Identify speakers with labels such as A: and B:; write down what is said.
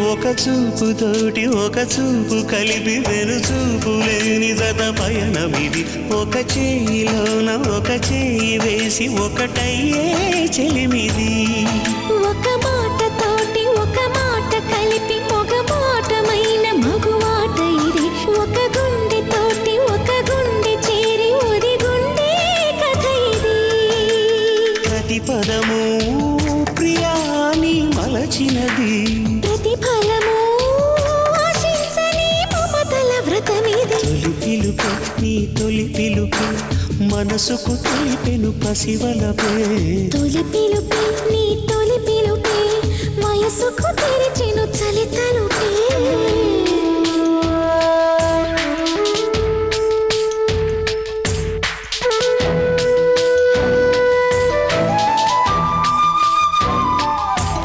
A: ఒక చూపుతోటి ఒక చూపు కలిపి వెను చూపు లేని జత పయనమిది ఒక చేయిలోన ఒక చేయి వేసి ఒకటయ్యే చెలిమిది
B: ఒక మాటతోటి ఒక మాట కలిపి ఒక మాటమైన మగువాట ఇది ఒక గుండెతోటి ఒక గుండె చేరి ఒది గుండె కథ ఇది
A: ప్రతి పదము ప్రియాని మలచినది
B: ప్రతిఫలము ఆశించని మమతల వ్రతమిది
A: తొలి పిలుపు నీ తొలి పిలుపు మనసుకు తెలిపెను పసివలపే
B: తొలి పిలుపే నీ తొలి పిలుపే వయసుకు తెరిచి